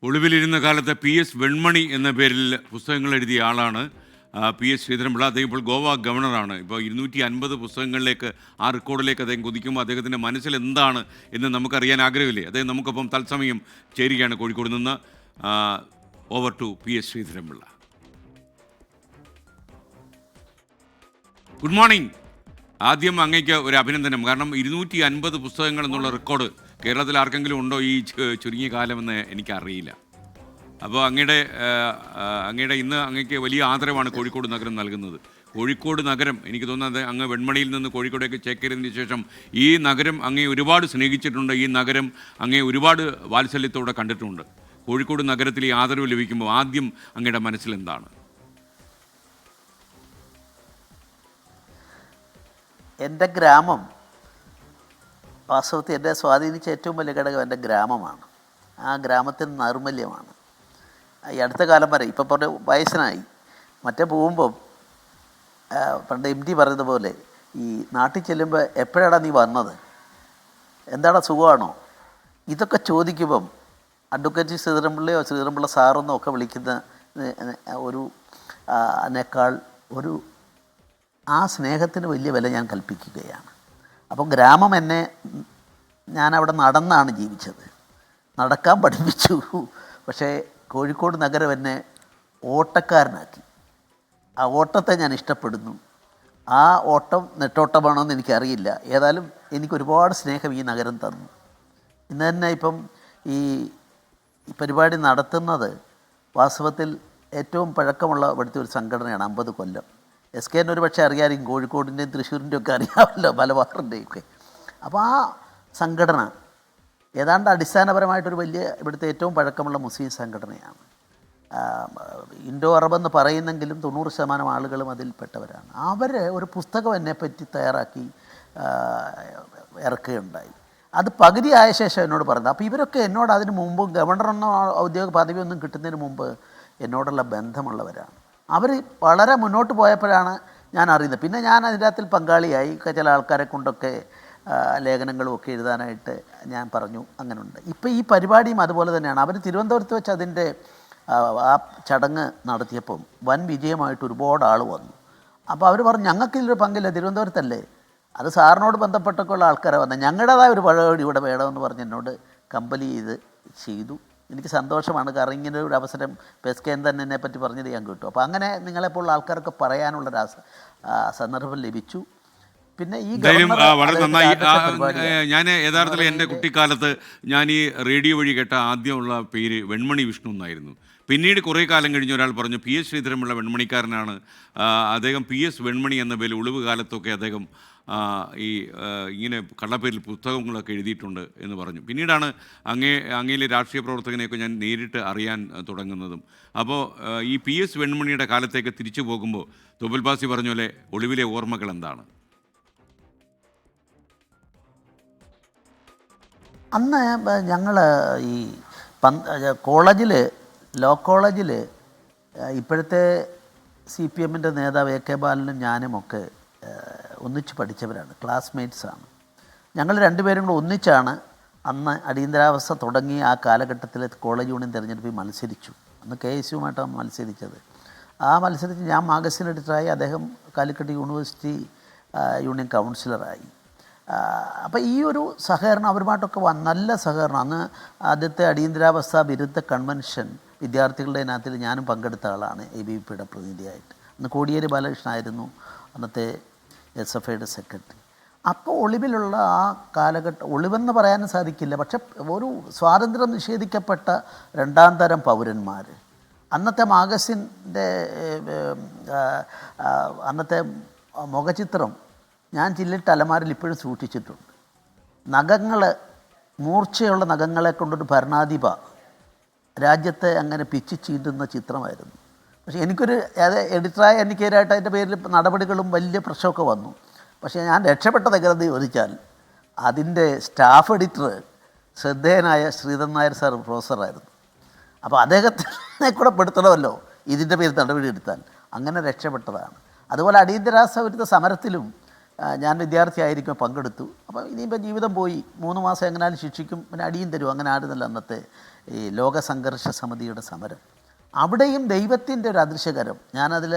ഒളിവിലിരുന്ന കാലത്ത് PS വെൺമണി എന്ന പേരിൽ പുസ്തകങ്ങൾ എഴുതിയ ആളാണ് PS ശ്രീധരൻപിള്ള. അദ്ദേഹം ഇപ്പോൾ ഗോവ ഗവർണറാണ്. ഇപ്പോൾ 250 പുസ്തകങ്ങളിലേക്ക് ആ റെക്കോർഡിലേക്ക് അദ്ദേഹം കുതിക്കുമ്പോൾ അദ്ദേഹത്തിൻ്റെ മനസ്സിൽ എന്താണ് എന്ന് നമുക്കറിയാൻ ആഗ്രഹമില്ലേ? അദ്ദേഹം നമുക്കൊപ്പം തത്സമയം ചേരുകയാണ് കോഴിക്കോട് നിന്ന്. Over to PS Sreedharan Pillai. Good morning. ആദ്യം അങ്ങേക്ക് ഒരു അഭിനന്ദനം. കാരണം 250 പുസ്തകങ്ങൾ എന്നുള്ള റെക്കോർഡ് കേരളത്തിൽ ആർക്കെങ്കിലും ഉണ്ടോ ഈ ചുരുങ്ങിയ കാലമെന്ന് എനിക്കറിയില്ല. അപ്പോൾ അങ്ങയുടെ ഇന്ന് അങ്ങേക്ക് വലിയ ആദരവാണ് കോഴിക്കോട് നഗരം നൽകുന്നത്. കോഴിക്കോട് നഗരം എനിക്ക് തോന്നുന്നത് അങ്ങ് വെൺമണിയിൽ നിന്ന് കോഴിക്കോടേക്ക് ചേക്കേറിയതിന് ശേഷം ഈ നഗരം അങ്ങേ ഒരുപാട് സ്നേഹിച്ചിട്ടുണ്ട്. ഈ നഗരം അങ്ങേ ഒരുപാട് വാത്സല്യത്തോടെ കണ്ടിട്ടുണ്ട്. കോഴിക്കോട് നഗരത്തിൽ ഈ ആദരവ് ലഭിക്കുമ്പോൾ ആദ്യം അങ്ങയുടെ മനസ്സിൽ എന്താണ്? എൻ്റെ ഗ്രാമം വാസ്തവത്തിൽ എന്നെ സ്വാധീനിച്ച ഏറ്റവും വലിയ ഘടകം എൻ്റെ ഗ്രാമമാണ്. ആ ഗ്രാമത്തിന് നൈർമല്യമാണ്. ഈ അടുത്ത കാലം വരെ ഇപ്പം പറഞ്ഞ വയസ്സനായി മറ്റേ പോകുമ്പം പണ്ട് MD പറഞ്ഞതുപോലെ ഈ നാട്ടിൽ ചെല്ലുമ്പോൾ എപ്പോഴാണ് നീ വന്നത്, എന്താണ് സുഖമാണോ, ഇതൊക്കെ ചോദിക്കുമ്പം അഡ്വക്കേറ്റ് ശ്രീധരൻപിള്ളയോ ശ്രീധരൻപിള്ള സാറെന്നോ ഒക്കെ വിളിക്കുന്ന ഒരു അതിനേക്കാൾ ഒരു ആ സ്നേഹത്തിന് വലിയ വില ഞാൻ കൽപ്പിക്കുകയാണ്. അപ്പോൾ ഗ്രാമം എന്നെ, ഞാനവിടെ നടന്നാണ് ജീവിച്ചത്, നടക്കാൻ പഠിപ്പിച്ചു. പക്ഷേ കോഴിക്കോട് നഗരം എന്നെ ഓട്ടക്കാരനാക്കി. ആ ഓട്ടത്തെ ഞാൻ ഇഷ്ടപ്പെടുന്നു. ആ ഓട്ടം നെട്ടോട്ടമാണോ എന്ന് എനിക്കറിയില്ല. ഏതായാലും എനിക്കൊരുപാട് സ്നേഹം ഈ നഗരം തന്നു. ഇന്ന് തന്നെ ഇപ്പം ഈ പരിപാടി നടത്തുന്നത് വാസ്തവത്തിൽ ഏറ്റവും പഴക്കമുള്ള ഇവിടുത്തെ ഒരു സംഘടനയാണ്. 50 കൊല്ലം. SK ഒരു പക്ഷേ അറിയാമായിരിക്കും, കോഴിക്കോടിൻ്റെയും തൃശ്ശൂരിൻ്റെ ഒക്കെ അറിയാമല്ലോ, മലബാറിൻ്റെയും ഒക്കെ. അപ്പോൾ ആ സംഘടന ഏതാണ്ട് അടിസ്ഥാനപരമായിട്ടൊരു വലിയ ഇവിടുത്തെ ഏറ്റവും പഴക്കമുള്ള മുസ്ലിം സംഘടനയാണ്. ഇൻഡോ അറബ് എന്ന് പറയുന്നെങ്കിലും 90% ആളുകളും അതിൽപ്പെട്ടവരാണ്. അവർ ഒരു പുസ്തകം എന്നെപ്പറ്റി തയ്യാറാക്കി ഇറക്കുകയുണ്ടായി. അത് പകുതി ആയ ശേഷം എന്നോട് പറഞ്ഞത്. അപ്പോൾ ഇവരൊക്കെ എന്നോട് അതിന് മുമ്പ് ഗവർണറെന്നോ ഔദ്യോഗിക പദവിയൊന്നും കിട്ടുന്നതിന് മുമ്പ് എന്നോടുള്ള ബന്ധമുള്ളവരാണ്. അവർ വളരെ മുന്നോട്ട് പോയപ്പോഴാണ് ഞാൻ അറിയുന്നത്. പിന്നെ ഞാൻ അതിൻ്റെ അകത്തിൽ പങ്കാളിയായി. ചില ആൾക്കാരെ കൊണ്ടൊക്കെ ലേഖനങ്ങളും ഒക്കെ എഴുതാനായിട്ട് ഞാൻ പറഞ്ഞു. അങ്ങനെയുണ്ട്. ഇപ്പോൾ ഈ പരിപാടിയും അതുപോലെ തന്നെയാണ്. അവർ തിരുവനന്തപുരത്ത് വെച്ച് അതിൻ്റെ ആ ചടങ്ങ് നടത്തിയപ്പം വൻ വിജയമായിട്ട് ഒരുപാട് ആൾ വന്നു. അപ്പോൾ അവർ പറഞ്ഞു ഞങ്ങൾക്കിതിലൊരു പങ്കില്ല, തിരുവനന്തപുരത്തല്ലേ, അത് സാറിനോട് ബന്ധപ്പെട്ടൊക്കെ ഉള്ള ആൾക്കാരെ വന്നത്, ഞങ്ങളുടേതായ ഒരു പരിപാടി ഇവിടെ വേണമെന്ന് പറഞ്ഞ് എന്നോട് കമ്പൽ ചെയ്തു. എനിക്ക് സന്തോഷമാണ്. കാരണം ഇങ്ങനെ ഒരു അവസരം SK തന്നെ എന്നെപ്പറ്റി പറഞ്ഞത് ഞാൻ കേട്ടു. അപ്പോൾ അങ്ങനെ നിങ്ങളെപ്പോലുള്ള ആൾക്കാർക്ക് പറയാനുള്ളൊരു സന്ദർഭം ലഭിച്ചു. പിന്നെ ഈ വളരെ നന്നായി. ഞാൻ യഥാർത്ഥത്തിൽ എൻ്റെ കുട്ടിക്കാലത്ത് ഞാൻ ഈ റേഡിയോ വഴി കേട്ട ആദ്യമുള്ള പേര് വെൺമണി വിഷ്ണു എന്നായിരുന്നു. പിന്നീട് കുറേ കാലം കഴിഞ്ഞ് ഒരാൾ പറഞ്ഞു PS ശ്രീധരൻപിള്ള വെൺമണിക്കാരനാണ്, അദ്ദേഹം PS വെൺമണി എന്ന പേരിൽ ഒളിവ് കാലത്തൊക്കെ അദ്ദേഹം ഇങ്ങനെ കള്ളപ്പേരിൽ പുസ്തകങ്ങളൊക്കെ എഴുതിയിട്ടുണ്ട് എന്ന് പറഞ്ഞു. പിന്നീടാണ് അങ്ങയിലെ രാഷ്ട്രീയ പ്രവർത്തകനെയൊക്കെ ഞാൻ നേരിട്ട് അറിയാൻ തുടങ്ങുന്നതും. അപ്പോൾ ഈ PS വെൺമണിയുടെ കാലത്തേക്ക് തിരിച്ചു പോകുമ്പോൾ തൊബൽബാസി പറഞ്ഞ പോലെ ഒളിവിലെ ഓർമ്മകൾ എന്താണ്? അന്ന് ഞങ്ങൾ ഈ കോളേജിൽ, ലോ കോളേജിൽ ഇപ്പോഴത്തെ CPMൻ്റെ നേതാവ് AK ബാലനും ഞാനുമൊക്കെ ഒന്നിച്ച് പഠിച്ചവരാണ്, ക്ലാസ്മേറ്റ്സാണ്. ഞങ്ങൾ രണ്ടുപേരും കൂടെ ഒന്നിച്ചാണ് അന്ന് അടിയന്തരാവസ്ഥ തുടങ്ങി ആ കാലഘട്ടത്തിൽ കോളേജ് യൂണിയൻ തിരഞ്ഞെടുപ്പിൽ മത്സരിച്ചു. അന്ന് KSUമായിട്ടാണ് മത്സരിച്ചത്. ആ മത്സരത്തിൽ ഞാൻ മാഗസിൻ എഡിറ്ററായി, അദ്ദേഹം കാലിക്കറ്റ് യൂണിവേഴ്സിറ്റി യൂണിയൻ കൗൺസിലറായി. അപ്പോൾ ഈ ഒരു സഹകരണം അവരുമായിട്ടൊക്കെ നല്ല സഹകരണം. അന്ന് ആദ്യത്തെ അടിയന്തരാവസ്ഥ വിരുദ്ധ കൺവെൻഷൻ വിദ്യാർത്ഥികളുടെ അതിനകത്തിൽ ഞാനും പങ്കെടുത്ത ആളാണ്, ABVPയുടെ പ്രതിനിധിയായിട്ട്. അന്ന് കോടിയേരി ബാലകൃഷ്ണനായിരുന്നു അന്നത്തെ SFIയുടെ സെക്രട്ടറി. അപ്പോൾ ഒളിവിലുള്ള ആ കാലഘട്ടം, ഒളിവെന്ന് പറയാനും സാധിക്കില്ല, പക്ഷെ ഒരു സ്വാതന്ത്ര്യം നിഷേധിക്കപ്പെട്ട രണ്ടാം തരം പൗരന്മാർ. അന്നത്തെ മാഗസിൻ്റെ അന്നത്തെ മുഖചിത്രം ഞാൻ ചില്ലിട്ട് അലമാരിൽ ഇപ്പോഴും സൂക്ഷിച്ചിട്ടുണ്ട്. നഖങ്ങൾ, മൂർച്ചയുള്ള നഖങ്ങളെ കൊണ്ടൊരു ഭരണാധിപ രാജ്യത്തെ അങ്ങനെ പിച്ചി ചീണ്ടുന്ന ചിത്രമായിരുന്നു. പക്ഷേ എനിക്കൊരു എഡിറ്ററായ എനിക്കെതിരായിട്ട് അതിൻ്റെ പേരിൽ നടപടികളും വലിയ പ്രശ്നമൊക്കെ വന്നു. പക്ഷേ ഞാൻ രക്ഷപ്പെട്ടത് എങ്ങനെയെന്ന് ചോദിച്ചാൽ അതിൻ്റെ സ്റ്റാഫ് എഡിറ്റർ ശ്രദ്ധേയനായ ശ്രീധരൻ നായർ സാർ പ്രൊഫസറായിരുന്നു. അപ്പോൾ അദ്ദേഹത്തിനെ കൂടെ പെടുത്തണമല്ലോ ഇതിൻ്റെ പേരിൽ നടപടി എടുത്താൽ. അങ്ങനെ രക്ഷപ്പെട്ടതാണ്. അതുപോലെ അടിയന്തരാവസ്ഥ വിരുദ്ധ സമരത്തിലും ഞാൻ വിദ്യാർത്ഥിയായിരിക്കും പങ്കെടുത്തു. അപ്പോൾ ഇനിയിപ്പോൾ ജീവിതം പോയി, 3 മാസം എങ്ങനെയാലും ശിക്ഷിക്കും, പിന്നെ അടിയും തരും. അങ്ങനെ ആയിരുന്നല്ലോ അന്നത്തെ ഈ ലോക സംഘർഷ സമിതിയുടെ സമരം. അവിടെയും ദൈവത്തിൻ്റെ ഒരു അദൃശ്യകരം. ഞാനതിൽ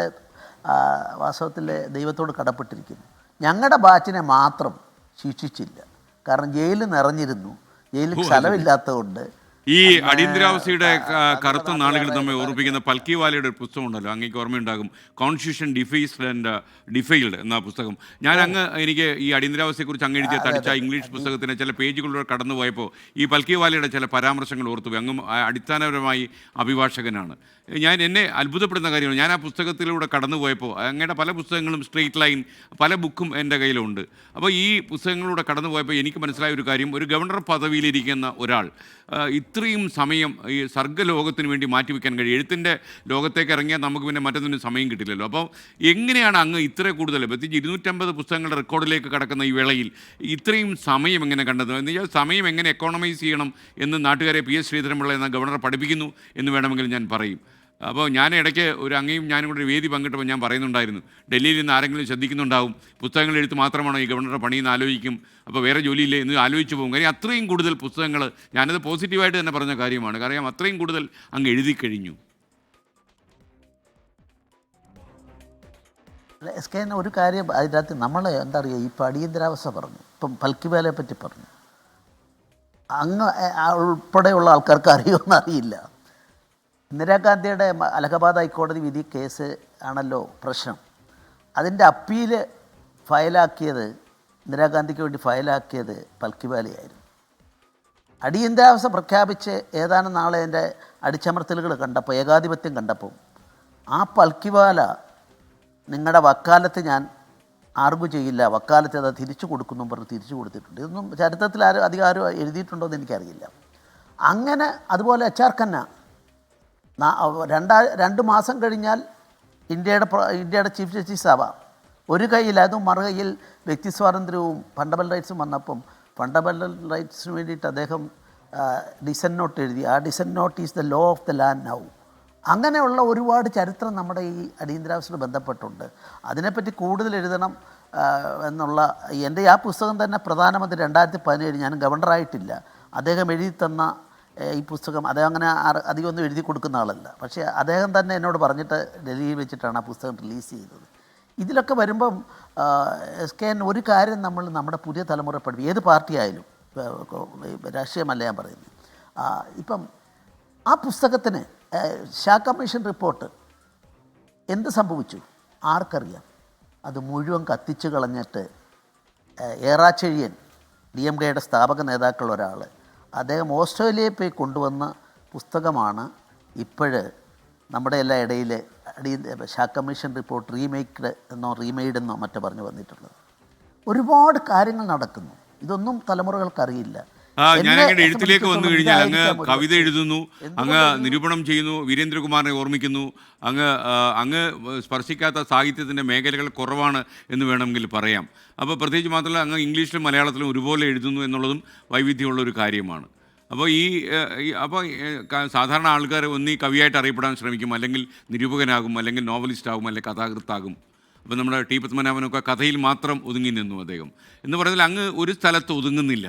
വാസ്തവത്തിൽ ദൈവത്തോട് കടപ്പെട്ടിരിക്കുന്നു. ഞങ്ങളുടെ ബാച്ചിനെ മാത്രം ശിക്ഷിച്ചില്ല, കാരണം ജയിലിൽ നിറഞ്ഞിരുന്നു. ജയിലിൽ സ്ഥലമില്ലാത്തതുകൊണ്ട്. ഈ അടിയന്തരാവസ്ഥയുടെ കറുത്ത നാളുകൾ നമ്മെ ഓർമ്മിപ്പിക്കുന്ന പൽക്കിവാലയുടെ ഒരു പുസ്തകം ഉണ്ടല്ലോ, അങ്ങേക്ക് ഓർമ്മയുണ്ടാകും, കോൺസ്റ്റിറ്റ്യൂഷൻ ഡിഫൈസ്ഡ് ആൻഡ് ഡിഫൈൽഡ് എന്ന പുസ്തകം. ഞാൻ എനിക്ക് ഈ അടിയന്തരാവസ്ഥയെക്കുറിച്ച് അങ്ങ് എഴുതിയ തടിച്ച ഇംഗ്ലീഷ് പുസ്തകത്തിൻ്റെ ചില പേജുകളിലൂടെ കടന്നുപോയപ്പോൾ ഈ പൽക്കിവാലയുടെ ചില പരാമർശങ്ങൾ ഓർത്തുപോയി. അങ്ങ് അടിസ്ഥാനപരമായി അഭിഭാഷകനാണ്. എന്നെ അത്ഭുതപ്പെടുന്ന കാര്യമാണ്, ഞാൻ ആ പുസ്തകത്തിലൂടെ കടന്നുപോയപ്പോൾ അങ്ങയുടെ പല പുസ്തകങ്ങളും സ്ട്രെയിറ്റ് ലൈൻ പല ബുക്കും എൻ്റെ കയ്യിലുണ്ട്. അപ്പോൾ ഈ പുസ്തകങ്ങളിലൂടെ കടന്നുപോയപ്പോൾ എനിക്ക് മനസ്സിലായ ഒരു കാര്യം, ഒരു ഗവർണർ പദവിയിലിരിക്കുന്ന ഒരാൾ ഇത്രയും സമയം ഈ സർഗ്ഗലോകത്തിന് വേണ്ടി മാറ്റിവെക്കാൻ കഴിയും. എഴുത്തിൻ്റെ ലോകത്തേക്ക് ഇറങ്ങിയാൽ നമുക്ക് പിന്നെ മറ്റൊന്നിനും സമയം കിട്ടില്ലല്ലോ. അപ്പോൾ എങ്ങനെയാണ് അങ്ങ് ഇത്ര കൂടുതൽ, പ്രത്യേകിച്ച് 250 പുസ്തകങ്ങളുടെ റെക്കോർഡിലേക്ക് കടക്കുന്ന ഈ വേളയിൽ ഇത്രയും സമയം എങ്ങനെ കണ്ടത്? എന്ന് വെച്ചാൽ സമയം എങ്ങനെ എക്കോണമൈസ് ചെയ്യണം എന്ന് നാട്ടുകാരെ PS ശ്രീധരൻപിള്ള എന്ന ഗവർണർ പഠിപ്പിക്കുന്നു എന്ന് വേണമെങ്കിൽ ഞാൻ പറയും. അപ്പോൾ ഞാൻ ഇടയ്ക്ക് അങ്ങയും ഞാനും കൂടെ ഒരു വേദി പങ്കിട്ടപ്പോൾ ഞാൻ പറയുന്നുണ്ടായിരുന്നു, ഡൽഹിയിൽ നിന്ന് ആരെങ്കിലും ശ്രദ്ധിക്കുന്നുണ്ടാവും, പുസ്തകങ്ങൾ എഴുത്ത് മാത്രമാണോ ഈ ഗവർണറുടെ പണിയെന്ന് ആലോചിക്കും, അപ്പോൾ വേറെ ജോലിയില്ലേ എന്ന് ആലോചിച്ച് പോകും. കാര്യം അത്രയും കൂടുതൽ പുസ്തകങ്ങൾ, ഞാനത് പോസിറ്റീവായിട്ട് തന്നെ പറഞ്ഞ കാര്യമാണ്, കാരണം അത്രയും കൂടുതൽ അങ്ങ് എഴുതി കഴിഞ്ഞു. SK ഒരു കാര്യം അതിനകത്ത് നമ്മൾ എന്താ പറയുക, ഇപ്പോൾ അടിയന്തരാവസ്ഥ പറഞ്ഞു, ഇപ്പം പൽക്കിവാലയെ പറ്റി പറഞ്ഞു, അങ്ങ് ഉൾപ്പെടെയുള്ള ആൾക്കാർക്ക് അറിയുമെന്ന് അറിയില്ല. ഇന്ദിരാഗാന്ധിയുടെ അലഹബാദ് ഹൈക്കോടതി വിധി കേസ് ആണല്ലോ പ്രശ്നം. അതിൻ്റെ അപ്പീല് ഫയലാക്കിയത്, ഇന്ദിരാഗാന്ധിക്ക് വേണ്ടി ഫയലാക്കിയത് പൽക്കിവാലയായിരുന്നു. അടിയന്തരാവസ്ഥ പ്രഖ്യാപിച്ച് ഏതാനും നാളെ എൻ്റെ അടിച്ചമർത്തലുകൾ കണ്ടപ്പോൾ, ഏകാധിപത്യം കണ്ടപ്പോൾ, ആ പൽക്കിവാല നിങ്ങളുടെ വക്കാലത്ത് ഞാൻ ആർഗ്യൂ ചെയ്യില്ല, വക്കാലത്ത് അത് തിരിച്ചു കൊടുക്കുന്നു പറഞ്ഞ് തിരിച്ചു കൊടുത്തിട്ടുണ്ട്. ഇതൊന്നും ചരിത്രത്തിൽ അധികം ആരും എഴുതിയിട്ടുണ്ടോ എന്ന് എനിക്കറിയില്ല. അങ്ങനെ അതുപോലെ HR ഖന്ന 2 മാസം കഴിഞ്ഞാൽ ഇന്ത്യയുടെ ചീഫ് ജസ്റ്റിസ് ആവാം. ഒരു കയ്യിൽ അതും മറുകയിൽ വ്യക്തി സ്വാതന്ത്ര്യവും ഫണ്ടമെൻ്റൽ റൈറ്റ്സും വന്നപ്പം ഫണ്ടമെൻ്റൽ റൈറ്റ്സിന് വേണ്ടിയിട്ട് അദ്ദേഹം ഡിസെൻ്റ് നോട്ട് എഴുതി. ആ dissent note is the law of the land now. അങ്ങനെയുള്ള ഒരുപാട് ചരിത്രം നമ്മുടെ ഈ അടിയന്തരാവസ്ഥയോട് ബന്ധപ്പെട്ടുണ്ട്. അതിനെപ്പറ്റി കൂടുതൽ എഴുതണം എന്നുള്ള എൻ്റെ ആ പുസ്തകം തന്നെ പ്രധാനമന്ത്രി 2017, ഞാൻ ഗവർണറായിട്ടില്ല, അദ്ദേഹം എഴുതി തന്ന ഈ പുസ്തകം, അദ്ദേഹം അങ്ങനെ അധികമൊന്നും എഴുതി കൊടുക്കുന്ന ആളല്ല, പക്ഷേ അദ്ദേഹം തന്നെ എന്നോട് പറഞ്ഞിട്ട് ഡൽഹിയിൽ വെച്ചിട്ടാണ് ആ പുസ്തകം റിലീസ് ചെയ്തത്. ഇതിലൊക്കെ വരുമ്പം SK ഒരു കാര്യം നമ്മൾ നമ്മുടെ പുതിയ തലമുറ പഠിപ്പിക്കും, ഏത് പാർട്ടി ആയാലും, രാഷ്ട്രീയമല്ല ഞാൻ പറയുന്നത്. ഇപ്പം ആ പുസ്തകത്തിന് ഷാ കമ്മീഷൻ റിപ്പോർട്ട് എന്ത് സംഭവിച്ചു ആർക്കറിയാം? അത് മുഴുവൻ കത്തിച്ചു കളഞ്ഞിട്ട് ഏറാച്ചെഴിയൻ, DMKയുടെ സ്ഥാപക നേതാക്കൾ ഒരാൾ, അദ്ദേഹം ഓസ്ട്രേലിയയിൽ പോയി കൊണ്ടുവന്ന പുസ്തകമാണ് ഇപ്പോഴ് നമ്മുടെ എല്ലാ ഇടയിൽ ഷാ കമ്മീഷൻ റിപ്പോർട്ട് റീമെയ്ഡ് എന്നോ മറ്റോ പറഞ്ഞു വന്നിട്ടുള്ളത്. ഒരുപാട് കാര്യങ്ങൾ നടക്കുന്നു, ഇതൊന്നും തലമുറകൾക്കറിയില്ല. ഞാൻ അങ്ങയുടെ എഴുത്തിലേക്ക് വന്നു കഴിഞ്ഞാൽ അങ്ങ് കവിത എഴുതുന്നു, അങ്ങ് നിരൂപണം ചെയ്യുന്നു, വീരേന്ദ്രകുമാറിനെ ഓർമ്മിക്കുന്നു, അങ്ങ് സ്പർശിക്കാത്ത സാഹിത്യത്തിൻ്റെ മേഖലകൾ കുറവാണ് എന്ന് വേണമെങ്കിൽ പറയാം. അപ്പോൾ പ്രത്യേകിച്ച് മാത്രമല്ല, അങ്ങ് ഇംഗ്ലീഷിലും മലയാളത്തിലും ഒരുപോലെ എഴുതുന്നു എന്നുള്ളതും വൈവിധ്യമുള്ളൊരു കാര്യമാണ്. അപ്പോൾ സാധാരണ ആൾക്കാർ ഒന്നീ കവിയായിട്ട് അറിയപ്പെടാൻ ശ്രമിക്കും, അല്ലെങ്കിൽ നിരൂപകനാകും, അല്ലെങ്കിൽ നോവലിസ്റ്റ് ആകും, അല്ലെങ്കിൽ കഥാകൃത്താകും. അപ്പോൾ നമ്മുടെ T. പത്മനാഭനൊക്കെ കഥയിൽ മാത്രം ഒതുങ്ങി നിന്നു അദ്ദേഹം എന്ന് പറഞ്ഞാൽ അങ്ങ് ഒരു സ്ഥലത്ത് ഒതുങ്ങുന്നില്ല.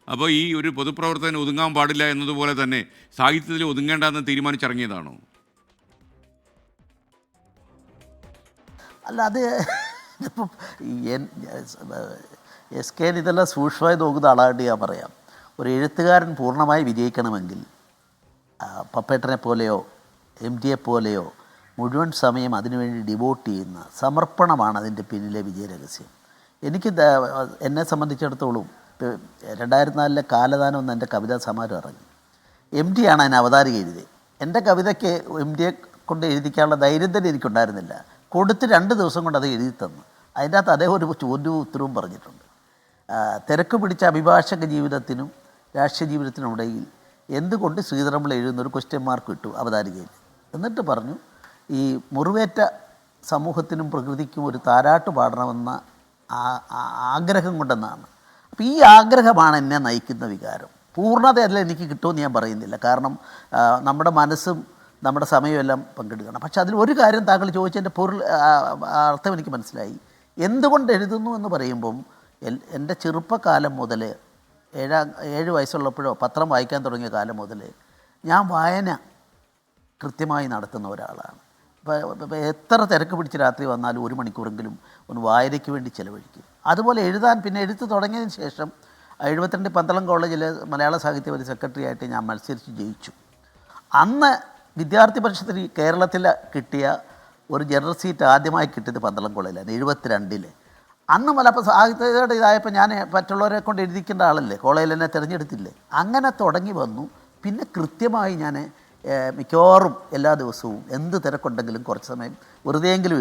അപ്പോൾ ഈ ഒരു പൊതുപ്രവർത്തകന് ഒതുങ്ങാൻ പാടില്ല എന്നതുപോലെ തന്നെ സാഹിത്യത്തിൽ ഒതുങ്ങേണ്ടെന്ന് തീരുമാനിച്ചിറങ്ങിയതാണോ? അല്ല, അത് ഇപ്പം SK ഇതെല്ലാം സൂക്ഷ്മമായി നോക്കുന്ന ആളായിട്ട് ഞാൻ പറയാം. ഒരു എഴുത്തുകാരൻ പൂർണ്ണമായി വിജയിക്കണമെങ്കിൽ പപ്പേട്ടനെ പോലെയോ MT പോലെയോ മുഴുവൻ സമയം അതിനുവേണ്ടി ഡിവോട്ട് ചെയ്യുന്ന സമർപ്പണമാണ് അതിൻ്റെ പിന്നിലെ വിജയരഹസ്യം. എന്നെ സംബന്ധിച്ചിടത്തോളം 2004 കാലദാനം എന്ന എൻ്റെ കവിതാ സമാരം ഇറങ്ങി. MT ആണ് അതിന് അവതാരിക എഴുതിയത്. എൻ്റെ കവിതയ്ക്ക് MT കൊണ്ട് എഴുതിക്കാനുള്ള ധൈര്യം തന്നെ എനിക്കുണ്ടായിരുന്നില്ല. കൊടുത്ത് 2 ദിവസം കൊണ്ട് അത് എഴുതി തന്നു. അതിൻ്റെ അകത്ത് അദ്ദേഹം ഒരു ചോദ്യവും ഉത്തരവും പറഞ്ഞിട്ടുണ്ട്. തിരക്ക് പിടിച്ച അഭിഭാഷക ജീവിതത്തിനും രാഷ്ട്രീയ ജീവിതത്തിനും ഇടയിൽ എന്തുകൊണ്ട് ശ്രീധരൻപിള്ള എഴുതുന്നൊരു ക്വസ്റ്റ്യൻ മാർക്ക് ഇട്ടു അവതാരികയിൽ. എന്നിട്ട് പറഞ്ഞു, ഈ മുറിവേറ്റ സമൂഹത്തിനും പ്രകൃതിക്കും ഒരു താരാട്ട് പാടണമെന്ന ആഗ്രഹം കൊണ്ടെന്നാണ്. അപ്പോൾ ഈ ആഗ്രഹമാണ് എന്നെ നയിക്കുന്ന വികാരം. പൂർണ്ണതയല്ല എനിക്ക് കിട്ടുമെന്ന് ഞാൻ പറയുന്നില്ല, കാരണം നമ്മുടെ മനസ്സും നമ്മുടെ സമയമെല്ലാം പങ്കെടുക്കണം. പക്ഷെ അതിൽ ഒരു കാര്യം താങ്കൾ ചോദിച്ചതിൻ്റെ അർത്ഥം എനിക്ക് മനസ്സിലായി. എന്തുകൊണ്ട് എഴുതുന്നു എന്ന് പറയുമ്പം എൻ്റെ ചെറുപ്പകാലം മുതൽ 7 വയസ്സുള്ളപ്പോഴോ പത്രം വായിക്കാൻ തുടങ്ങിയ കാലം മുതൽ ഞാൻ വായന കൃത്യമായി നടത്തുന്ന ഒരാളാണ്. ഇപ്പോൾ എത്ര തിരക്ക് പിടിച്ച് രാത്രി വന്നാലും 1 മണിക്കൂറെങ്കിലും ഒന്ന് വായനയ്ക്ക് വേണ്ടി ചിലവഴിക്കും. അതുപോലെ എഴുതാൻ പിന്നെ എഴുത്ത് തുടങ്ങിയതിന് ശേഷം 72 പന്തളം കോളേജിൽ മലയാള സാഹിത്യ ഒരു സെക്രട്ടറി ആയിട്ട് ഞാൻ മത്സരിച്ച് ജയിച്ചു. അന്ന് വിദ്യാർത്ഥി പരിഷത്തിൽ കേരളത്തിൽ കിട്ടിയ ഒരു ജനറൽ സീറ്റ് ആദ്യമായി കിട്ടിയത് പന്തളം കോളേജിലാണ് 72-ൽ. അന്ന് മലയാള സാഹിത്യയുടെ ഇതായപ്പോൾ ഞാൻ മറ്റുള്ളവരെ കൊണ്ട് എഴുതിക്കേണ്ട ആളല്ലേ, കോളേജിൽ എന്നെ തിരഞ്ഞെടുത്തില്ലേ. അങ്ങനെ തുടങ്ങി വന്നു. പിന്നെ കൃത്യമായി ഞാൻ മിക്കവാറും എല്ലാ ദിവസവും എന്ത് തിരക്കുണ്ടെങ്കിലും കുറച്ച് സമയം വെറുതെയെങ്കിലും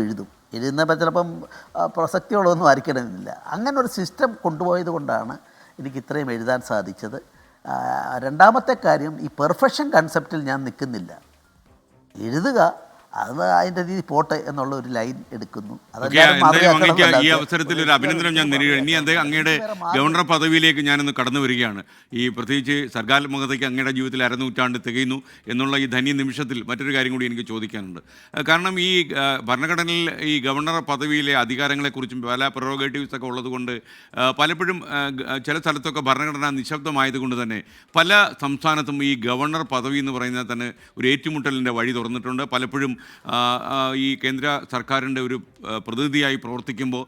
എഴുതുന്നപ്പോൾ ചിലപ്പം പ്രസക്തിയുള്ളതൊന്നും ആയിരിക്കണമെന്നില്ല. അങ്ങനെ ഒരു സിസ്റ്റം കൊണ്ടുപോയത് കൊണ്ടാണ് എനിക്ക് ഇത്രയും എഴുതാൻ സാധിച്ചത്. രണ്ടാമത്തെ കാര്യം, ഈ പെർഫെക്ഷൻ കൺസെപ്റ്റിൽ ഞാൻ നിൽക്കുന്നില്ല. എഴുതുക, അത് അതിൻ്റെ രീതി പോട്ടെ എന്നുള്ള ഒരു ലൈൻ എടുക്കുന്നു. ഈ അവസരത്തിൽ ഒരു അഭിനന്ദനം ഞാൻ നേരിടുകയാണ്. ഇനി അദ്ദേഹം അങ്ങയുടെ ഗവർണർ പദവിയിലേക്ക് ഞാനൊന്ന് കടന്നു വരികയാണ്. ഈ പ്രത്യേകിച്ച് സർഗാത്മകതയ്ക്ക് അങ്ങയുടെ ജീവിതത്തിൽ അരനൂറ്റാണ്ട് തികയുന്നു എന്നുള്ള ഈ ധന്യ നിമിഷത്തിൽ മറ്റൊരു കാര്യം കൂടി എനിക്ക് ചോദിക്കാനുണ്ട്. കാരണം ഈ ഭരണഘടനയിൽ ഈ ഗവർണർ പദവിയിലെ അധികാരങ്ങളെക്കുറിച്ചും പല പ്രൊറോഗേറ്റീവ്സ് ഒക്കെ ഉള്ളതുകൊണ്ട് പലപ്പോഴും ചില സ്ഥലത്തൊക്കെ ഭരണഘടന നിശബ്ദമായതുകൊണ്ട് തന്നെ പല സംസ്ഥാനത്തും ഈ ഗവർണർ പദവി എന്ന് പറയുന്നത് തന്നെ ഒരു ഏറ്റുമുട്ടലിൻ്റെ വഴി തുറന്നിട്ടുണ്ട്. പലപ്പോഴും ഈ കേന്ദ്ര സർക്കാരിൻ്റെ ഒരു പ്രതിനിധിയായി പ്രവർത്തിക്കുമ്പോൾ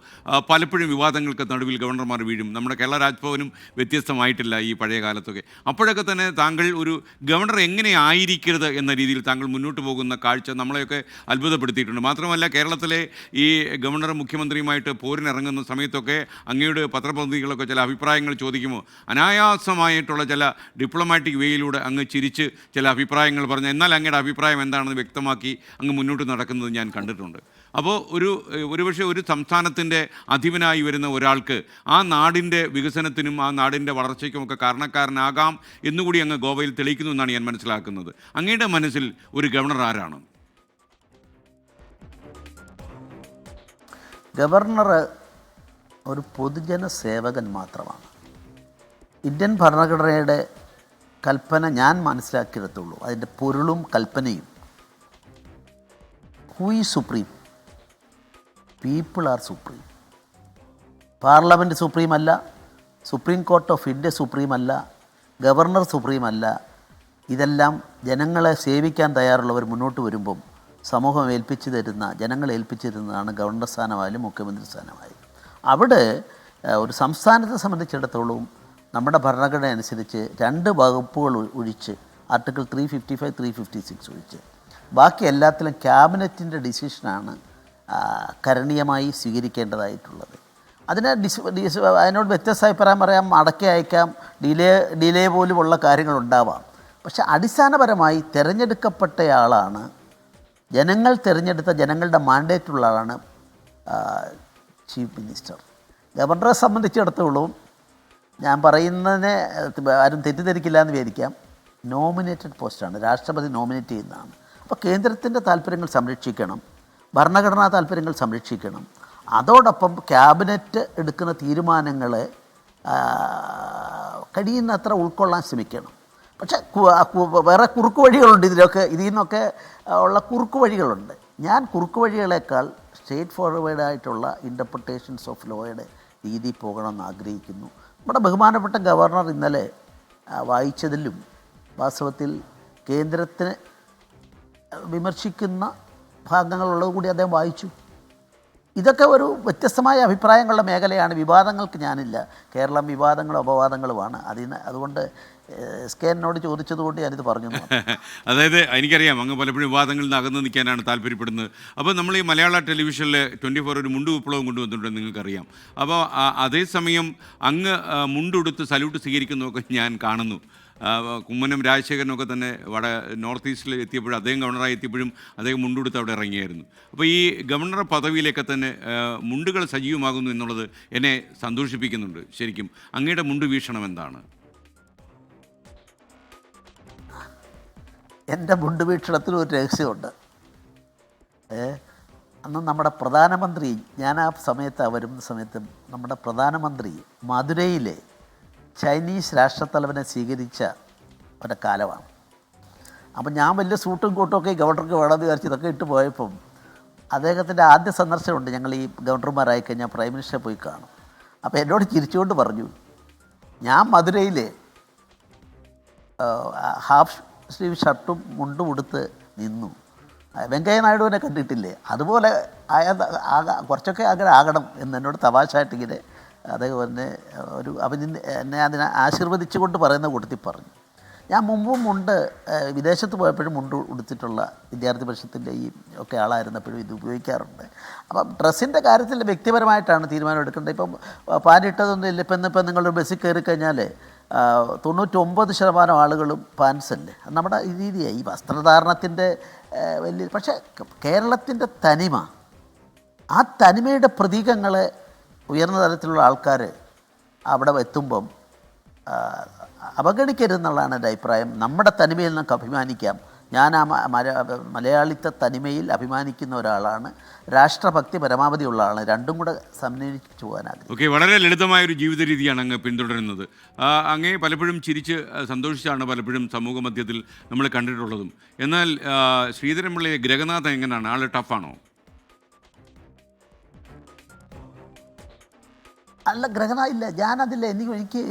പലപ്പോഴും വിവാദങ്ങൾക്ക് നടുവിൽ ഗവർണർമാർ വീഴും. നമ്മുടെ കേരള രാജ്ഭവനും വ്യത്യസ്തമായിട്ടില്ല ഈ പഴയ കാലത്തൊക്കെ. അപ്പോഴൊക്കെ തന്നെ താങ്കൾ ഒരു ഗവർണർ എങ്ങനെ ആയിരിക്കരുത് എന്ന രീതിയിൽ താങ്കൾ മുന്നോട്ട് പോകുന്ന കാഴ്ച നമ്മളെയൊക്കെ അത്ഭുതപ്പെടുത്തിയിട്ടുണ്ട്. മാത്രമല്ല കേരളത്തിലെ ഈ ഗവർണർ മുഖ്യമന്ത്രിയുമായിട്ട് പോരിനിറങ്ങുന്ന സമയത്തൊക്കെ അങ്ങയുടെ പത്രപ്രതിനിധികളൊക്കെ ചില അഭിപ്രായങ്ങൾ ചോദിക്കുമ്പോൾ അനായാസമായിട്ടുള്ള ചില ഡിപ്ലോമാറ്റിക് വേയിലൂടെ അങ്ങ് ചിരിച്ച് ചില അഭിപ്രായങ്ങൾ പറഞ്ഞ് എന്നാൽ അങ്ങയുടെ അഭിപ്രായം എന്താണെന്ന് വ്യക്തമാക്കി അങ്ങ് മുന്നോട്ട് നടക്കുന്നത് ഞാൻ കണ്ടിട്ടുണ്ട്. അപ്പോൾ ഒരുപക്ഷെ ഒരു സംസ്ഥാനത്തിൻ്റെ അധിപനായി വരുന്ന ഒരാൾക്ക് ആ നാടിൻ്റെ വികസനത്തിനും ആ നാടിൻ്റെ വളർച്ചയ്ക്കുമൊക്കെ കാരണക്കാരനാകാം എന്നുകൂടി അങ്ങ് ഗോവയിൽ തെളിയിക്കുന്നു എന്നാണ് ഞാൻ മനസ്സിലാക്കുന്നത്. അങ്ങയുടെ മനസ്സിൽ ഒരു ഗവർണർ ആരാണ്? ഗവർണർ ഒരു പൊതുജന സേവകൻ മാത്രമാണ്. ഇന്ത്യൻ ഭരണഘടനയുടെ കൽപ്പന ഞാൻ മനസ്സിലാക്കിയെടുത്തുള്ളൂ, അതിൻ്റെ പൊരുളും കൽപ്പനയും. Who is supreme? People are supreme. Parliament supreme അല്ല, supreme court of India supreme അല്ല, ഗവർണർ സുപ്രീം അല്ല. ഇതെല്ലാം ജനങ്ങളെ സേവിക്കാൻ തയ്യാറുള്ളവർ മുന്നോട്ട് വരുമ്പം സമൂഹം ഏൽപ്പിച്ചു തരുന്ന, ജനങ്ങൾ ഏൽപ്പിച്ചു തരുന്നതാണ് ഗവർണർ സ്ഥാനമായാലും മുഖ്യമന്ത്രി സ്ഥാനമായാലും. അവിടെ ഒരു സംസ്ഥാനത്തെ സംബന്ധിച്ചിടത്തോളം നമ്മുടെ ഭരണഘടന അനുസരിച്ച് 2 വകുപ്പുകൾ ഒഴിച്ച് ആർട്ടിക്കിൾ 355, 356 ഒഴിച്ച് ബാക്കി എല്ലാത്തിലും ക്യാബിനറ്റിൻ്റെ ഡിസിഷനാണ് കരണീയമായി സ്വീകരിക്കേണ്ടതായിട്ടുള്ളത്. അതിനോട് വ്യത്യസ്ത അഭിപ്രായം പറയാം, മടക്കി അയക്കാം, ഡിലേ പോലുമുള്ള കാര്യങ്ങളുണ്ടാവാം. പക്ഷെ അടിസ്ഥാനപരമായി തിരഞ്ഞെടുക്കപ്പെട്ടയാളാണ്, ജനങ്ങൾ തിരഞ്ഞെടുത്ത, ജനങ്ങളുടെ മാൻഡേറ്റുള്ള ആളാണ് ചീഫ് മിനിസ്റ്റർ. ഗവർണറെ സംബന്ധിച്ചിടത്തോളം ഞാൻ പറയുന്നതിനെ ആരും തെറ്റിദ്ധരിക്കില്ല എന്ന് വിചാരിക്കാം, നോമിനേറ്റഡ് പോസ്റ്റാണ്, രാഷ്ട്രപതി നോമിനേറ്റ് ചെയ്യുന്നതാണ്. അപ്പോൾ കേന്ദ്രത്തിൻ്റെ താല്പര്യങ്ങൾ സംരക്ഷിക്കണം, ഭരണഘടനാ താല്പര്യങ്ങൾ സംരക്ഷിക്കണം. അതോടൊപ്പം ക്യാബിനറ്റ് എടുക്കുന്ന തീരുമാനങ്ങളെ കഴിയുന്നത്ര ഉൾക്കൊള്ളാൻ ശ്രമിക്കണം. പക്ഷേ വേറെ കുറുക്കു വഴികളുണ്ട് ഇതിൽ നിന്നൊക്കെ ഉള്ള കുറുക്കു വഴികളുണ്ട്. ഞാൻ കുറുക്കു വഴികളേക്കാൾ സ്ട്രേറ്റ് ഫോർവേഡായിട്ടുള്ള ഇൻ്റർപ്രിട്ടേഷൻസ് ഓഫ് ലോയുടെ രീതി പോകണമെന്ന് ആഗ്രഹിക്കുന്നു. നമ്മുടെ ബഹുമാനപ്പെട്ട ഗവർണർ ഇന്നലെ വായിച്ചതിലും വാസ്തവത്തിൽ കേന്ദ്രത്തിന് വിമർശിക്കുന്ന ഭാഗങ്ങളുള്ളത് കൂടി അദ്ദേഹം വായിച്ചു. ഇതൊക്കെ ഒരു വ്യത്യസ്തമായ അഭിപ്രായങ്ങളുടെ മേഖലയാണ്. വിവാദങ്ങൾക്ക് ഞാനില്ല. കേരളം വിവാദങ്ങളും അപവാദങ്ങളുമാണ്. അതുകൊണ്ട് സ്കേനോട് ചോദിച്ചതുകൊണ്ട് ഞാനിത് പറഞ്ഞു. അതായത് എനിക്കറിയാം അങ്ങ് പലപ്പോഴും വിവാദങ്ങളിൽ നിന്ന് അകന്നു നിൽക്കാനാണ് താല്പര്യപ്പെടുന്നത്. അപ്പോൾ നമ്മൾ ഈ മലയാള ടെലിവിഷനിൽ 24 ഒരു മുണ്ട് വിപ്ലവം കൊണ്ടുവന്നിട്ടുണ്ട്, നിങ്ങൾക്കറിയാം. അപ്പോൾ അതേസമയം അങ്ങ് മുണ്ടുടുത്ത് സല്യൂട്ട് സ്വീകരിക്കുന്നതൊക്കെ ഞാൻ കാണുന്നു. കുമ്മനം രാജശേഖരനൊക്കെ തന്നെ നോർത്ത് ഈസ്റ്റിൽ എത്തിയപ്പോഴും അദ്ദേഹം ഗവർണറായി എത്തിയപ്പോഴും അദ്ദേഹം മുണ്ടുടുത്ത് അവിടെ ഇറങ്ങിയായിരുന്നു. അപ്പോൾ ഈ ഗവർണർ പദവിയിലൊക്കെ തന്നെ മുണ്ടുകൾ സജീവമാകുന്നു എന്നുള്ളത് എന്നെ സന്തോഷിപ്പിക്കുന്നുണ്ട്. ശരിക്കും അങ്ങയുടെ മുണ്ട് വീക്ഷണം എന്താണ്? എൻ്റെ മുണ്ട് വീക്ഷണത്തിൽ ഒരു രഹസ്യമുണ്ട്. അന്ന് നമ്മുടെ പ്രധാനമന്ത്രി, ഞാൻ ആ സമയത്ത് വരുന്ന സമയത്ത് നമ്മുടെ പ്രധാനമന്ത്രി മധുരയിലെ ചൈനീസ് രാഷ്ട്രത്തലവനെ സ്വീകരിച്ച ഒരു കാലമാണ്. അപ്പം ഞാൻ വലിയ സൂട്ടും കോട്ടും ഒക്കെ ഗവർണർക്ക് വേണമെന്ന് വിചാരിച്ച് ഇതൊക്കെ ഇട്ട് പോയപ്പം അദ്ദേഹത്തിൻ്റെ ആദ്യ സന്ദർശനമുണ്ട്. ഞങ്ങൾ ഈ ഗവർണർമാരായി കഴിഞ്ഞാൽ പ്രൈം മിനിസ്റ്ററെ പോയി കാണും. അപ്പോൾ എന്നോട് ചിരിച്ചുകൊണ്ട് പറഞ്ഞു, ഞാൻ മധുരയിൽ ഹാഫ് സ്ലീവ് ഷർട്ടും മുണ്ടും ഉടുത്ത് നിന്നു, വെങ്കയ്യ നായിഡുവിനെ കണ്ടിട്ടില്ലേ, അതുപോലെ കുറച്ചൊക്കെ അങ്ങനെ ആകണം എന്ന് എന്നോട് തമാശയായിട്ടിങ്ങനെ അദ്ദേഹം എന്നെ എന്നെ അതിനെ ആശീർവദിച്ചുകൊണ്ട് പറയുന്ന കൂട്ടത്തിൽ പറഞ്ഞു. ഞാൻ മുമ്പും വിദേശത്ത് പോയപ്പോഴും മുണ്ട് ഉടുത്തിട്ടുള്ള വിദ്യാർത്ഥി പരിഷത്തിൻ്റെ ഈ ഒക്കെ ആളായിരുന്നപ്പോഴും ഇത് ഉപയോഗിക്കാറുണ്ട്. അപ്പം ഡ്രസ്സിൻ്റെ കാര്യത്തിൽ വ്യക്തിപരമായിട്ടാണ് തീരുമാനം എടുക്കേണ്ടത്. ഇപ്പം പാൻറ്റിട്ടതൊന്നും ഇല്ല. ഇപ്പം നിങ്ങൾ ബസ്സിൽ കയറി കഴിഞ്ഞാൽ 99% ആളുകളും പാൻസല്ലേ. അത് നമ്മുടെ രീതിയായി ഈ വസ്ത്രധാരണത്തിൻ്റെ വലിയ. പക്ഷേ കേരളത്തിൻ്റെ തനിമ, ആ തനിമയുടെ പ്രതീകങ്ങളെ ഉയർന്ന തലത്തിലുള്ള ആൾക്കാർ അവിടെ എത്തുമ്പം അവഗണിക്കരുതെന്നുള്ളതാണ് എൻ്റെ അഭിപ്രായം. നമ്മുടെ തനിമയിൽ നമുക്ക് അഭിമാനിക്കാം. ഞാൻ ആ മലയാളിത്ത തനിമയിൽ അഭിമാനിക്കുന്ന ഒരാളാണ്. രാഷ്ട്രഭക്തി പരമാവധി ഉള്ള ആളാണ്. രണ്ടും കൂടെ സമന്വയിപ്പിച്ചു പോകാനാകും. ഓക്കെ, വളരെ ലളിതമായൊരു ജീവിത രീതിയാണ് അങ്ങ് പിന്തുടരുന്നത്. അങ്ങേ പലപ്പോഴും ചിരിച്ച് സന്തോഷിച്ചാണ് പലപ്പോഴും സമൂഹ മധ്യത്തിൽ നമ്മൾ കണ്ടിട്ടുള്ളതും. എന്നാൽ ശ്രീധരൻപിള്ളയെ ഗ്രഹനാഥൻ എങ്ങനെയാണ്? ആൾ ടഫാണോ? അല്ല, ഗ്രഹണമില്ല. ഞാനതില്ല. എനിക്ക്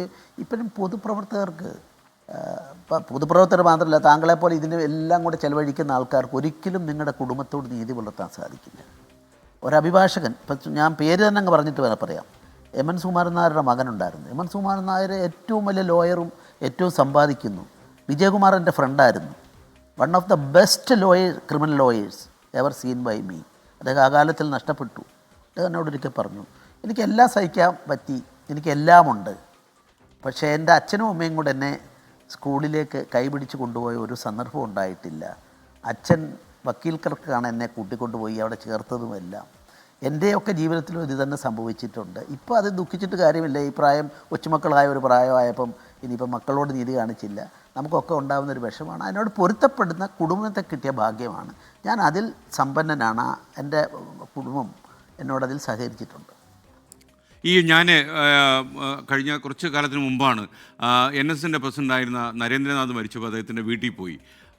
ഇപ്പോഴും പൊതുപ്രവർത്തകർക്ക്, പൊതുപ്രവർത്തകർ മാത്രമല്ല, താങ്കളെപ്പോലെ ഇതിന് എല്ലാം കൂടെ ചെലവഴിക്കുന്ന ആൾക്കാർക്ക് ഒരിക്കലും നിങ്ങളുടെ കുടുംബത്തോട് നീതി പുലർത്താൻ സാധിക്കില്ല. ഒരഭിഭാഷകൻ, ഇപ്പം ഞാൻ പേര് തന്നെ അങ്ങ് പറഞ്ഞിട്ട് വേണം പറയാം, എം.എൻ. സുകുമാരൻ നായരുടെ മകനുണ്ടായിരുന്നു. എം.എൻ. സുകുമാരൻ നായർ ഏറ്റവും വലിയ ലോയറും ഏറ്റവും സമ്പാദിക്കുന്നു. വിജയകുമാർ എൻ്റെ ഫ്രണ്ടായിരുന്നു. One of the best criminal lawyers ever seen by me. അദ്ദേഹം ആ കാലത്തിൽ നഷ്ടപ്പെട്ടു. അദ്ദേഹം എന്നോടൊരിക്കൽ പറഞ്ഞു, എനിക്കെല്ലാം സഹിക്കാൻ പറ്റി, എനിക്കെല്ലാമുണ്ട്, പക്ഷേ എൻ്റെ അച്ഛനും അമ്മയും കൂടെ എന്നെ സ്കൂളിലേക്ക് കൈപിടിച്ച് കൊണ്ടുപോയ ഒരു സന്ദർഭം ഉണ്ടായിട്ടില്ല. അച്ഛൻ വക്കീൽ ക്ലർക്കാണ് എന്നെ കൂട്ടിക്കൊണ്ടുപോയി അവിടെ ചേർത്തതുമെല്ലാം. എൻ്റെയൊക്കെ ജീവിതത്തിലും ഇത് തന്നെ സംഭവിച്ചിട്ടുണ്ട്. ഇപ്പോൾ അത് ദുഃഖിച്ചിട്ട് കാര്യമില്ല. ഈ പ്രായം കൊച്ചുമക്കളായ ഒരു പ്രായമായപ്പം ഇനിയിപ്പം മക്കളോട് നീതി കാണിച്ചില്ല. നമുക്കൊക്കെ ഉണ്ടാകുന്നൊരു വിഷമാണ്. അതിനോട് പൊരുത്തപ്പെടുന്ന കുടുംബത്തെ കിട്ടിയ ഭാഗ്യമാണ്. ഞാൻ അതിൽ സമ്പന്നനാണ്. എൻ്റെ കുടുംബം എന്നോടതിൽ സഹകരിച്ചിട്ടുണ്ട്. ഞാൻ കഴിഞ്ഞ കുറച്ച് കാലത്തിന് മുമ്പാണ് NSൻ്റെ പ്രസിഡൻ്റായിരുന്ന നരേന്ദ്രനാഥ് മരിച്ചപ്പോൾ അദ്ദേഹത്തിൻ്റെ വീട്ടിൽ പോയി.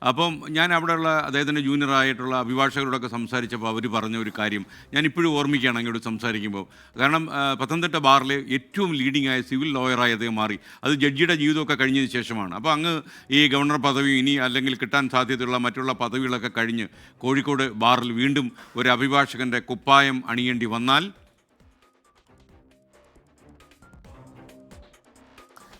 അപ്പം ഞാൻ അവിടെയുള്ള അദ്ദേഹത്തിൻ്റെ ജൂനിയറായിട്ടുള്ള അഭിഭാഷകരോടൊക്കെ സംസാരിച്ചപ്പോൾ അവർ പറഞ്ഞ ഒരു കാര്യം ഞാൻ ഇപ്പോഴും ഓർമ്മിക്കുകയാണ് അങ്ങോട്ട് സംസാരിക്കുമ്പോൾ. കാരണം പത്തനംതിട്ട ബാറിൽ ഏറ്റവും ലീഡിംഗ് ആയ സിവിൽ ലോയറായി അദ്ദേഹം മാറി. അത് ജഡ്ജിയുടെ ജീവിതമൊക്കെ കഴിഞ്ഞതിന് ശേഷമാണ്. അപ്പോൾ അങ്ങ് ഈ ഗവർണർ പദവി ഇനി അല്ലെങ്കിൽ കിട്ടാൻ സാധ്യതയുള്ള മറ്റുള്ള പദവികളൊക്കെ കഴിഞ്ഞ് കോഴിക്കോട് ബാറിൽ വീണ്ടും ഒരു അഭിഭാഷകൻ്റെ കുപ്പായം അണിയേണ്ടി വന്നാൽ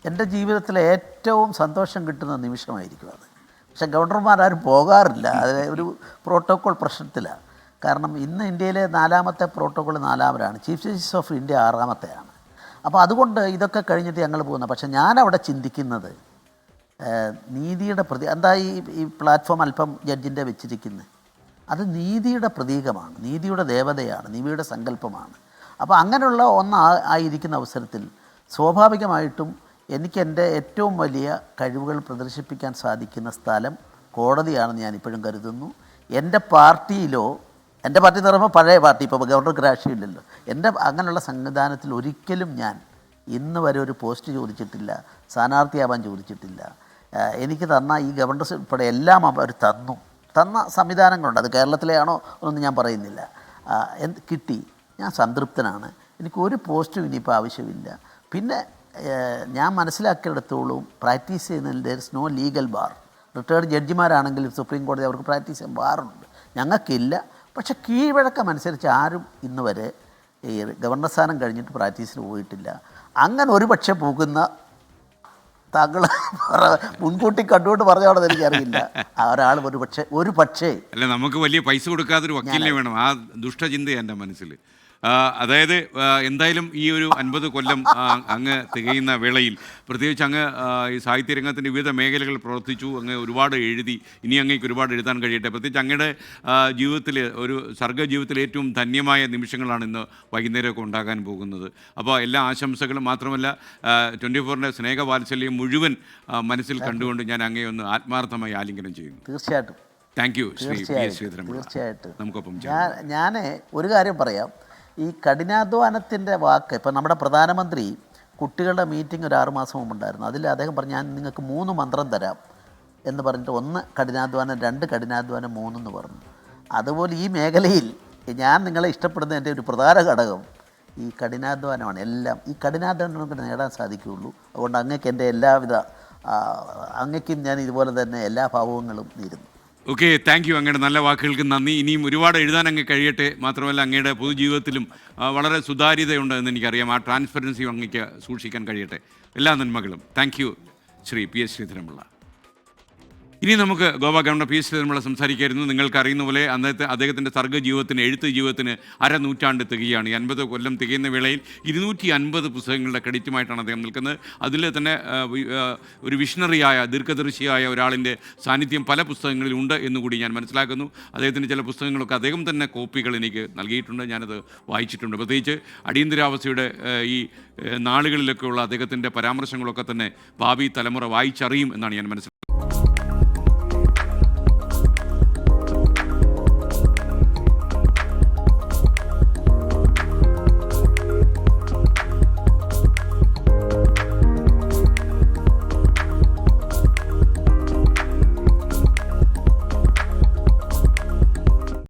എൻ്റെ ജീവിതത്തിലെ ഏറ്റവും സന്തോഷം കിട്ടുന്ന നിമിഷമായിരിക്കും അത്. പക്ഷേ ഗവർണർമാരാരും പോകാറില്ല. അത് ഒരു പ്രോട്ടോക്കോൾ പ്രശ്നത്തിലാണ്. കാരണം ഇന്ന് ഇന്ത്യയിലെ 4ാമത്തെ പ്രോട്ടോക്കോൾ 4ാമരാണ്. ചീഫ് ജസ്റ്റിസ് ഓഫ് ഇന്ത്യ 6ാമത്തെയാണ്. അപ്പോൾ അതുകൊണ്ട് ഇതൊക്കെ കഴിഞ്ഞിട്ട് ഞങ്ങൾ പോകുന്നത്. പക്ഷേ ഞാനവിടെ ചിന്തിക്കുന്നത് നീതിയുടെ എന്താ ഈ പ്ലാറ്റ്ഫോം അല്പം ജഡ്ജിൻ്റെ വെച്ചിരിക്കുന്നത്, അത് നീതിയുടെ പ്രതീകമാണ്, നീതിയുടെ ദേവതയാണ്, നീതിയുടെ സങ്കല്പമാണ്. അപ്പോൾ അങ്ങനെയുള്ള ആയിരിക്കുന്ന അവസരത്തിൽ സ്വാഭാവികമായിട്ടും എനിക്ക് എൻ്റെ ഏറ്റവും വലിയ കഴിവുകൾ പ്രദർശിപ്പിക്കാൻ സാധിക്കുന്ന സ്ഥലം കോടതിയാണെന്ന് ഞാൻ ഇപ്പോഴും കരുതുന്നു. എൻ്റെ പാർട്ടിയിലോ, എൻ്റെ പാർട്ടി എന്ന് പറയുമ്പോൾ പഴയ പാർട്ടി, ഇപ്പോൾ ഗവർണർക്ക് രാഷ്ട്രീയമില്ലല്ലോ, എൻ്റെ അങ്ങനെയുള്ള സംവിധാനത്തിൽ ഒരിക്കലും ഞാൻ ഇന്ന് വരെ ഒരു പോസ്റ്റ് ചോദിച്ചിട്ടില്ല, സ്ഥാനാർത്ഥിയാവാൻ ചോദിച്ചിട്ടില്ല. എനിക്ക് തന്ന ഈ ഗവർണർഷിപ്പ് ഉൾപ്പെടെ എല്ലാം അവർ തന്ന സംവിധാനങ്ങളുണ്ട്. അത് കേരളത്തിലെയാണോ ഒന്നും ഞാൻ പറയുന്നില്ല. കിട്ടി, ഞാൻ സംതൃപ്തനാണ്. എനിക്കൊരു പോസ്റ്റും ഇനിയിപ്പോൾ ആവശ്യമില്ല. പിന്നെ ഞാൻ മനസ്സിലാക്കിയെടുത്തോളം പ്രാക്ടീസ് ചെയ്യുന്നതിൽ there is no legal bar. Retired ജഡ്ജിമാരാണെങ്കിലും സുപ്രീം കോടതി അവർക്ക് പ്രാക്ടീസ് ചെയ്യാൻ ബാറുണ്ട്, ഞങ്ങൾക്കില്ല. പക്ഷേ കീഴ്വഴക്കമനുസരിച്ച് ആരും ഇന്ന് വരെ ഈ ഗവർണർ സ്ഥാനം കഴിഞ്ഞിട്ട് പ്രാക്ടീസിന് പോയിട്ടില്ല. അങ്ങനെ ഒരു പക്ഷേ പോകുന്ന താങ്കൾ മുൻകൂട്ടി കണ്ടുകൊണ്ട് പറഞ്ഞോടെന്ന് എനിക്കറിയില്ല. ഒരാൾ ഒരു പക്ഷേ അല്ല, നമുക്ക് വലിയ പൈസ കൊടുക്കാതൊരു വക്കീലിനെ വേണം. ആ ദുഷ്ടചിന്തയാണ് എൻ്റെ മനസ്സിൽ. അതായത് എന്തായാലും ഈ ഒരു 50 കൊല്ലം അങ്ങ് തികയുന്ന വേളയിൽ പ്രത്യേകിച്ച് അങ്ങ് ഈ സാഹിത്യരംഗത്തിൻ്റെ വിവിധ മേഖലകളിൽ പ്രവർത്തിച്ചു. അങ്ങ് ഒരുപാട് എഴുതി. ഇനി അങ്ങേക്ക് ഒരുപാട് എഴുതാൻ കഴിയട്ടെ. പ്രത്യേകിച്ച് അങ്ങയുടെ ജീവിതത്തിൽ ഒരു സർഗ്ഗജീവിതത്തിലെ ഏറ്റവും ധന്യമായ നിമിഷങ്ങളാണ് ഇന്ന് വൈകുന്നേരമൊക്കെ ഉണ്ടാകാൻ പോകുന്നത്. അപ്പോൾ എല്ലാ ആശംസകളും മാത്രമല്ല 24ൻ്റെ സ്നേഹവാത്സല്യം മുഴുവൻ മനസ്സിൽ കണ്ടുകൊണ്ട് ഞാൻ അങ്ങയെ ഒന്ന് ആത്മാർത്ഥമായി ആലിംഗനം ചെയ്യുന്നു. തീർച്ചയായിട്ടും. Thank you Shri Sreedharan Pillai. തീർച്ചയായിട്ടും നമുക്കൊപ്പം ഞാൻ ഒരു കാര്യം പറയാം. ഈ കഠിനാധ്വാനത്തിൻ്റെ വാക്ക് ഇപ്പം നമ്മുടെ പ്രധാനമന്ത്രി കുട്ടികളുടെ മീറ്റിംഗ് ഒരു 6 മാസം മുമ്പുണ്ടായിരുന്നു. അതിൽ അദ്ദേഹം പറഞ്ഞു, ഞാൻ നിങ്ങൾക്ക് 3 മന്ത്രം തരാം എന്ന് പറഞ്ഞിട്ട് 1 കഠിനാധ്വാനം, 2 കഠിനാധ്വാനം, 3 എന്ന് പറഞ്ഞു. അതുപോലെ ഈ മേഖലയിൽ ഞാൻ നിങ്ങളെ ഇഷ്ടപ്പെടുന്നതിൻ്റെ ഒരു പ്രധാന ഘടകം ഈ കഠിനാധ്വാനമാണ്. എല്ലാം ഈ കഠിനാധ്വാനം നമുക്ക് നേടാൻ സാധിക്കുകയുള്ളൂ. അതുകൊണ്ട് അങ്ങക്ക് എൻ്റെ എല്ലാവിധ അങ്ങയ്ക്കും ഞാൻ ഇതുപോലെ തന്നെ എല്ലാ ഭാവങ്ങളും നേരുന്നു. Okay, thank you. അങ്ങയുടെ നല്ല വാക്കുകൾക്ക് നന്ദി. ഇനിയും ഒരുപാട് എഴുതാൻ അങ്ങ് കഴിയട്ടെ. മാത്രമല്ല അങ്ങയുടെ പൊതുജീവിതത്തിലും വളരെ സുതാര്യതയുണ്ട് എന്ന് എനിക്കറിയാം. ആ ട്രാൻസ്പെറൻസി അങ്ങയ്ക്ക് സൂക്ഷിക്കാൻ കഴിയട്ടെ. എല്ലാ നന്മകളും. Thank you Shri PS Sreedharan Pillai. ഇനി നമുക്ക് ഗോവ ഗവർണർ PS ശ്രീധരൻപിള്ള സംസാരിക്കായിരുന്നു. നിങ്ങൾക്ക് അറിയുന്ന പോലെ അദ്ദേഹത്തിൻ്റെ സർഗ്ഗ ജീവിതത്തിന്, എഴുത്ത് ജീവിതത്തിന് അരനൂറ്റാണ്ട് തികയാണ്. 50 കൊല്ലം തികയുന്ന വേളയിൽ 250 പുസ്തകങ്ങളുടെ ക്രെഡിറ്റുമായിട്ടാണ് അദ്ദേഹം നിൽക്കുന്നത്. അതിൽ തന്നെ ഒരു വിഷണറിയായ, ദീർഘദർശിയായ ഒരാളിൻ്റെ സാന്നിധ്യം പല പുസ്തകങ്ങളിൽ ഉണ്ട് എന്നുകൂടി ഞാൻ മനസ്സിലാക്കുന്നു. അദ്ദേഹത്തിൻ്റെ ചില പുസ്തകങ്ങളൊക്കെ അദ്ദേഹം തന്നെ കോപ്പികൾ എനിക്ക് നൽകിയിട്ടുണ്ട്. ഞാനത് വായിച്ചിട്ടുണ്ട്. പ്രത്യേകിച്ച് അടിയന്തരാവസ്ഥയുടെ ഈ നാളുകളിലൊക്കെയുള്ള അദ്ദേഹത്തിൻ്റെ പരാമർശങ്ങളൊക്കെ തന്നെ ഭാവി തലമുറ വായിച്ചറിയും എന്നാണ് ഞാൻ മനസ്സിലാക്കുന്നത്.